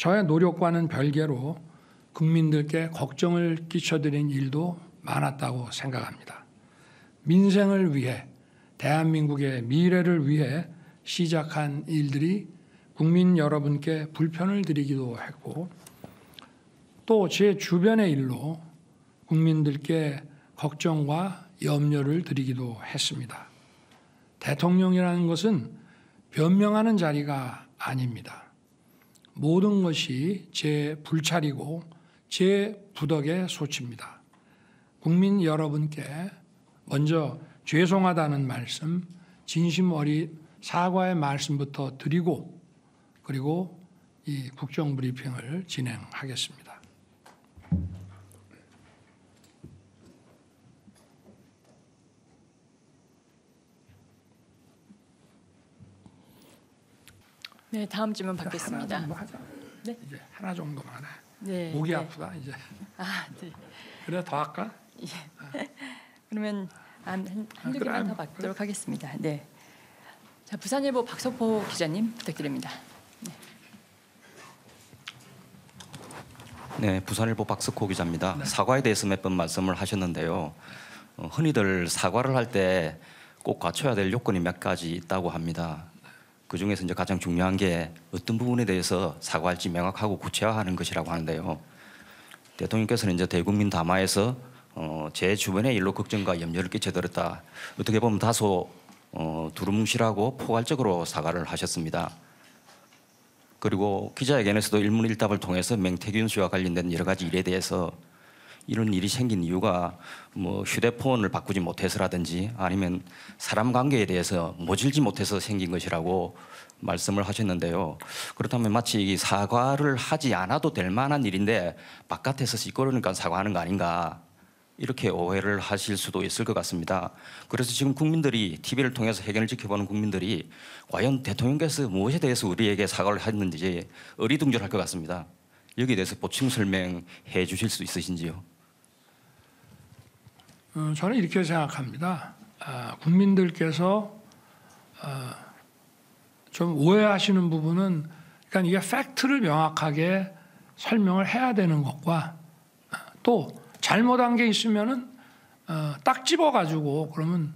저의 노력과는 별개로 국민들께 걱정을 끼쳐드린 일도 많았다고 생각합니다. 민생을 위해, 대한민국의 미래를 위해 시작한 일들이 국민 여러분께 불편을 드리기도 했고, 또 제 주변의 일로 국민들께 걱정과 염려를 드리기도 했습니다. 대통령이라는 것은 변명하는 자리가 아닙니다. 모든 것이 제 불찰이고 제 부덕의 소치입니다. 국민 여러분께 먼저 죄송하다는 말씀, 진심 어린 사과의 말씀부터 드리고, 그리고 이 국정브리핑을 진행하겠습니다. 네, 다음 질문 받겠습니다. 하나 정도 하자. 네? 이제 하나 정도만 해. 네, 목이 네. 아프다 이제. 네. 그래 더 할까? 예. 그러면 한두 그래, 개만 더 받도록 하겠습니다. 네. 자, 부산일보 박석호 기자님 부탁드립니다. 네, 부산일보 박석호 기자입니다. 네. 사과에 대해서 몇 번 말씀을 하셨는데요. 흔히들 사과를 할 때 꼭 갖춰야 될 요건이 몇 가지 있다고 합니다. 그 중에서 이제 가장 중요한 게 어떤 부분에 대해서 사과할지 명확하고 구체화하는 것이라고 하는데요. 대통령께서는 이제 대국민 담화에서 제 주변의 일로 걱정과 염려를 끼쳐드렸다. 어떻게 보면 다소 두루뭉실하고 포괄적으로 사과를 하셨습니다. 그리고 기자회견에서도 일문일답을 통해서 맹태균 씨와 관련된 여러 가지 일에 대해서 이런 일이 생긴 이유가 뭐 휴대폰을 바꾸지 못해서라든지 아니면 사람 관계에 대해서 모질지 못해서 생긴 것이라고 말씀을 하셨는데요. 그렇다면 마치 이 사과를 하지 않아도 될 만한 일인데 바깥에서 시끄러우니까 사과하는 거 아닌가, 이렇게 오해를 하실 수도 있을 것 같습니다. 그래서 지금 국민들이 TV를 통해서 회견을 지켜보는 국민들이 과연 대통령께서 무엇에 대해서 우리에게 사과를 했는지 어리둥절할 것 같습니다. 여기에 대해서 보충 설명해 주실 수 있으신지요? 저는 이렇게 생각합니다. 국민들께서 좀 오해하시는 부분은, 그러니까 이게 팩트를 명확하게 설명을 해야 되는 것과, 또 잘못한 게 있으면은 딱 집어가지고 그러면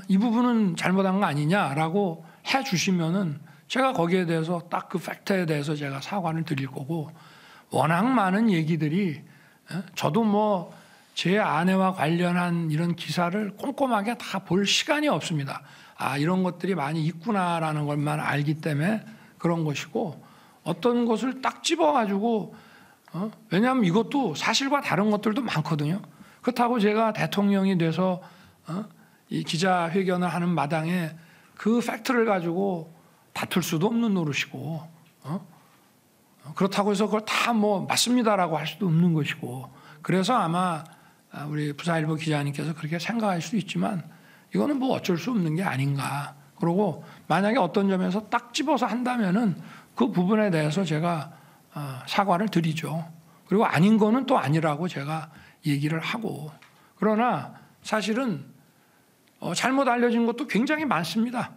이 부분은 잘못한 거 아니냐라고 해주시면은 제가 거기에 대해서 딱 그 팩트에 대해서 제가 사과를 드릴 거고, 워낙 많은 얘기들이, 저도 뭐 제 아내와 관련한 이런 기사를 꼼꼼하게 다 볼 시간이 없습니다. 이런 것들이 많이 있구나라는 것만 알기 때문에 그런 것이고, 어떤 것을 딱 집어가지고, 왜냐하면 이것도 사실과 다른 것들도 많거든요. 그렇다고 제가 대통령이 돼서 이 기자회견을 하는 마당에 그 팩트를 가지고 다툴 수도 없는 노릇이고, 그렇다고 해서 그걸 다 뭐 맞습니다라고 할 수도 없는 것이고, 그래서 아마 우리 부산일보 기자님께서 그렇게 생각할 수도 있지만 이거는 뭐 어쩔 수 없는 게 아닌가. 그리고 만약에 어떤 점에서 딱 집어서 한다면은 그 부분에 대해서 제가 사과를 드리죠. 그리고 아닌 거는 또 아니라고 제가 얘기를 하고, 그러나 사실은 잘못 알려진 것도 굉장히 많습니다.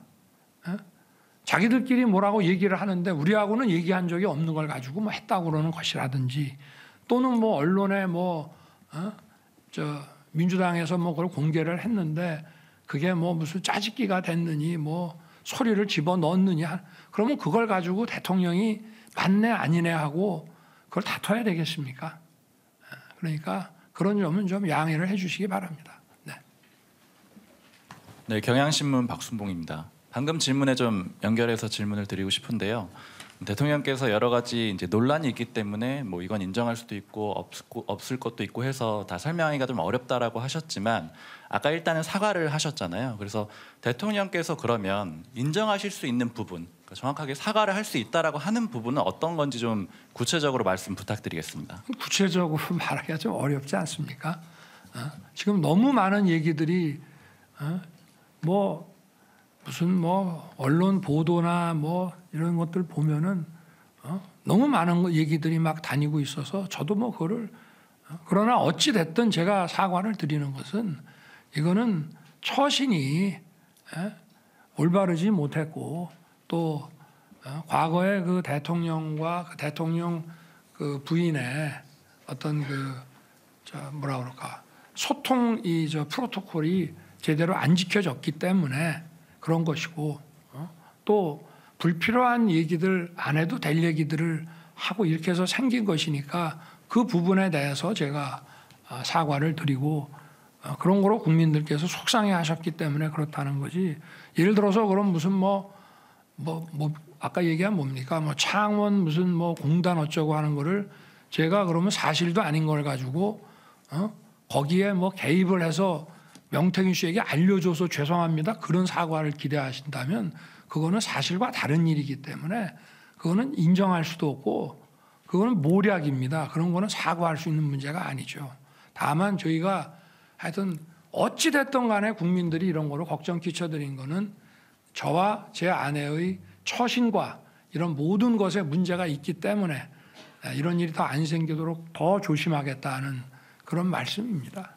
자기들끼리 뭐라고 얘기를 하는데 우리하고는 얘기한 적이 없는 걸 가지고 뭐 했다고 그러는 것이라든지, 또는 뭐 언론에 민주당에서 뭐 그걸 공개를 했는데 그게 뭐 무슨 짜집기가 됐느니 뭐 소리를 집어 넣었느냐, 그러면 그걸 가지고 대통령이 맞네 아니네 하고 그걸 다퉈야 되겠습니까? 그러니까 그런 점은 좀 양해를 해주시기 바랍니다. 네. 네, 경향신문 박순봉입니다. 방금 질문에 좀 연결해서 질문을 드리고 싶은데요. 대통령께서 여러 가지 이제 논란이 있기 때문에 뭐 이건 인정할 수도 있고 없을 것도 있고 해서 다 설명하기가 좀 어렵다라고 하셨지만, 아까 일단은 사과를 하셨잖아요. 그래서 대통령께서 그러면 인정하실 수 있는 부분, 그러니까 정확하게 사과를 할 수 있다라고 하는 부분은 어떤 건지 좀 구체적으로 말씀 부탁드리겠습니다. 구체적으로 말하기가 좀 어렵지 않습니까? 지금 너무 많은 얘기들이 무슨 뭐 언론 보도나 뭐 이런 것들 보면은 너무 많은 얘기들이 막 다니고 있어서 저도 뭐 그거를, 그러나 어찌 됐든 제가 사과를 드리는 것은 이거는 처신이 올바르지 못했고, 또 과거에 그 대통령과 그 대통령 그 부인의 어떤 뭐라 그럴까 소통 프로토콜이 제대로 안 지켜졌기 때문에 그런 것이고 또 불필요한 얘기들 안 해도 될 얘기들을 하고 이렇게 해서 생긴 것이니까 그 부분에 대해서 제가 사과를 드리고 그런 거로 국민들께서 속상해 하셨기 때문에 그렇다는 거지. 예를 들어서 그럼 무슨 아까 얘기한 뭡니까? 창원 무슨 공단 어쩌고 하는 거를 제가 그러면 사실도 아닌 걸 가지고 거기에 개입을 해서 명태균 씨에게 알려줘서 죄송합니다. 그런 사과를 기대하신다면 그거는 사실과 다른 일이기 때문에 그거는 인정할 수도 없고 그거는 모략입니다. 그런 거는 사과할 수 있는 문제가 아니죠. 다만 저희가 하여튼 어찌 됐든 간에 국민들이 이런 거로 걱정 끼쳐드린 거는 저와 제 아내의 처신과 이런 모든 것에 문제가 있기 때문에 이런 일이 더 안 생기도록 더 조심하겠다는 그런 말씀입니다.